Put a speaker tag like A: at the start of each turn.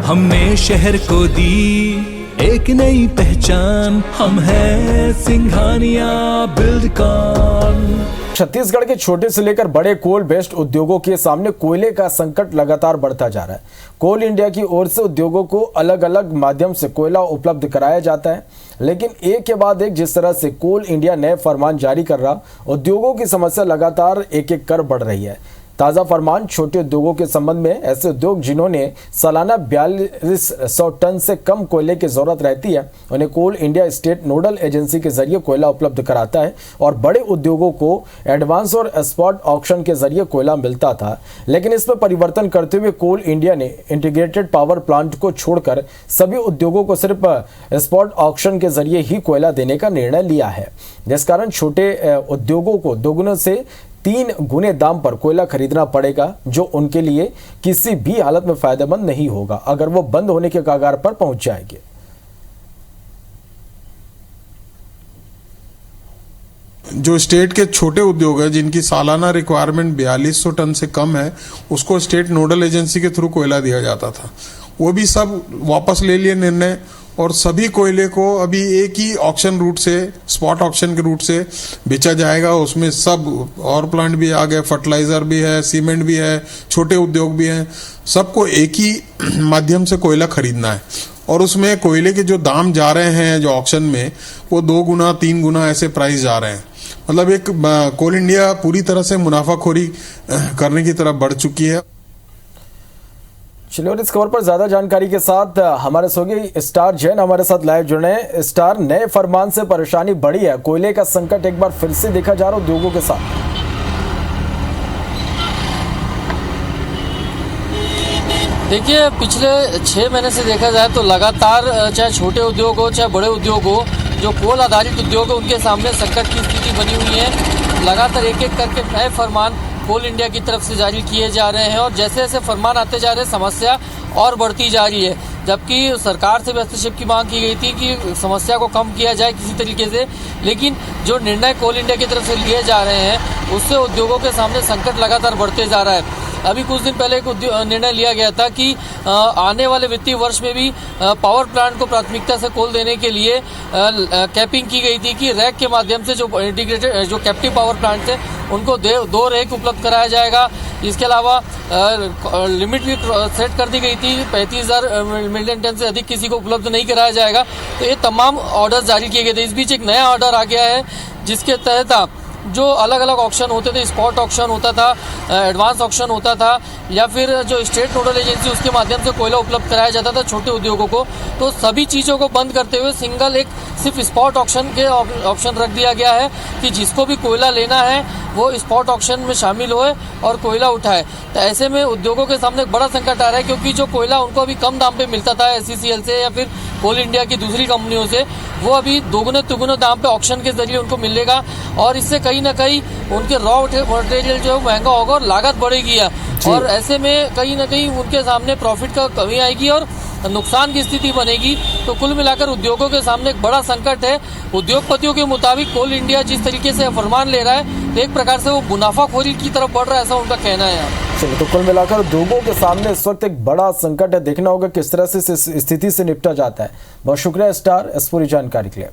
A: हमने शहर को दी एक नई पहचान, हम हैं सिंघानिया बिल्डकॉन।
B: छत्तीसगढ़ के छोटे से लेकर बड़े कोल बेस्ड उद्योगों के सामने कोयले का संकट लगातार बढ़ता जा रहा है। कोल इंडिया की ओर से उद्योगों को अलग अलग माध्यम से कोयला उपलब्ध कराया जाता है, लेकिन एक के बाद एक जिस तरह से कोल इंडिया नए फरमान जारी कर रहा, उद्योगों की समस्या लगातार एक एक कर बढ़ रही है। ताज़ा फरमान छोटे उद्योगों के संबंध में ऐसे उद्योग जिन्होंने सालाना 4200 टन से कम कोयले की जरूरत रहती है, उन्हें कोल इंडिया स्टेट नोडल एजेंसी के जरिए कोयला उपलब्ध कराता है और बड़े उद्योगों को एडवांस और स्पॉट ऑक्शन के जरिए कोयला मिलता था। लेकिन इसमें परिवर्तन करते हुए कोल इंडिया ने इंटीग्रेटेड पावर प्लांट को छोड़कर सभी उद्योगों को सिर्फ स्पॉट ऑक्शन के जरिए ही कोयला देने का निर्णय लिया है, जिस कारण छोटे उद्योगों को दोगुने से 3 गुने दाम पर कोयला खरीदना पड़ेगा, जो उनके लिए किसी भी हालत में फायदेमंद नहीं होगा अगर वो बंद होने के कगार पर पहुंच जाएंगे।
C: जो स्टेट के छोटे उद्योग है जिनकी सालाना रिक्वायरमेंट 4200 टन से कम है, उसको स्टेट नोडल एजेंसी के थ्रू कोयला दिया जाता था। वो भी सब वापस ले लिए निर्णय और सभी कोयले को अभी एक ही ऑक्शन रूट से, स्पॉट ऑक्शन के रूट से बेचा जाएगा। उसमें सब और प्लांट भी आ गए, फर्टिलाइजर भी है, सीमेंट भी है, छोटे उद्योग भी हैं, सबको एक ही माध्यम से कोयला खरीदना है। और उसमें कोयले के जो दाम जा रहे हैं जो ऑक्शन में, वो 2 गुना 3 गुना ऐसे प्राइस जा रहे हैं। मतलब एक कोल इंडिया पूरी तरह से मुनाफाखोरी करने की तरफ बढ़ चुकी है।
B: चलिए, और इस खबर पर ज्यादा जानकारी के साथ हमारे सहयोगी स्टार जैन हमारे साथ लाइव जुड़े हैं। स्टार, नए फरमान से परेशानी बढ़ी है, कोयले का संकट एक बार फिर से देखा जा रहा उद्योगों के साथ।
D: देखिए, पिछले 6 महीने से देखा जाए तो लगातार चाहे छोटे उद्योग हो चाहे बड़े उद्योग हो, जो कोल आधारित उद्योग हो, उनके सामने संकट की स्थिति बनी हुई है। लगातार एक एक करके नए फरमान कोल इंडिया की तरफ से जारी किए जा रहे हैं और जैसे जैसे फरमान आते जा रहे हैं, समस्या और बढ़ती जा रही है। जबकि सरकार से भी हस्तक्षेप की मांग की गई थी कि समस्या को कम किया जाए किसी तरीके से, लेकिन जो निर्णय कोल इंडिया की तरफ से लिए जा रहे हैं उससे उद्योगों के सामने संकट लगातार बढ़ते जा रहा है। अभी कुछ दिन पहले एक निर्णय लिया गया था कि आने वाले वित्तीय वर्ष में भी पावर प्लांट को प्राथमिकता से कोल देने के लिए कैपिंग की गई थी कि रैक के माध्यम से जो इंटीग्रेटेड जो कैप्टिव पावर प्लांट थे उनको 2 रैक उपलब्ध कराया जाएगा। इसके अलावा लिमिट भी सेट कर दी गई थी, 35,000 मिलियन टन से अधिक किसी को उपलब्ध नहीं कराया जाएगा। तो ये तमाम ऑर्डर जारी किए गए थे। इस बीच एक नया ऑर्डर आ गया है जिसके तहत जो अलग अलग ऑक्शन होते थे, स्पॉट ऑक्शन होता था, एडवांस ऑक्शन होता था, या फिर जो स्टेट नोडल एजेंसी उसके माध्यम से कोयला उपलब्ध कराया जाता था छोटे उद्योगों को, तो सभी चीज़ों को बंद करते हुए सिंगल एक सिर्फ स्पॉट ऑक्शन के ऑप्शन रख दिया गया है कि जिसको भी कोयला लेना है वो स्पॉट ऑक्शन में शामिल होए और कोयला उठाए। तो ऐसे में उद्योगों के सामने एक बड़ा संकट आ रहा है, क्योंकि जो कोयला उनको अभी कम दाम पे मिलता था SCCL से या फिर कोल इंडिया की दूसरी कंपनियों से, वो अभी दोगुने तिगुने दाम पे ऑक्शन के जरिए उनको मिलेगा और इससे कहीं ना कहीं उनके रॉ मटेरियल जो है महंगा होगा और लागत बढ़ेगी है। और ऐसे में कहीं ना कहीं उनके सामने प्रॉफिट का कमी आएगी और नुकसान की स्थिति बनेगी। तो कुल मिलाकर उद्योगों के सामने एक बड़ा संकट है। उद्योगपतियों के मुताबिक कोल इंडिया जिस तरीके से फरमान ले रहा है, तो एक प्रकार से वो मुनाफाखोरी की तरफ बढ़ रहा है, ऐसा उनका कहना है।
B: चलिए, तो कुल मिलाकर उद्योगों के सामने इस वक्त एक बड़ा संकट है। देखना होगा किस तरह से इस स्थिति से निपटा जाता है। बहुत शुक्रिया स्टार, इस पूरी जानकारी के लिए।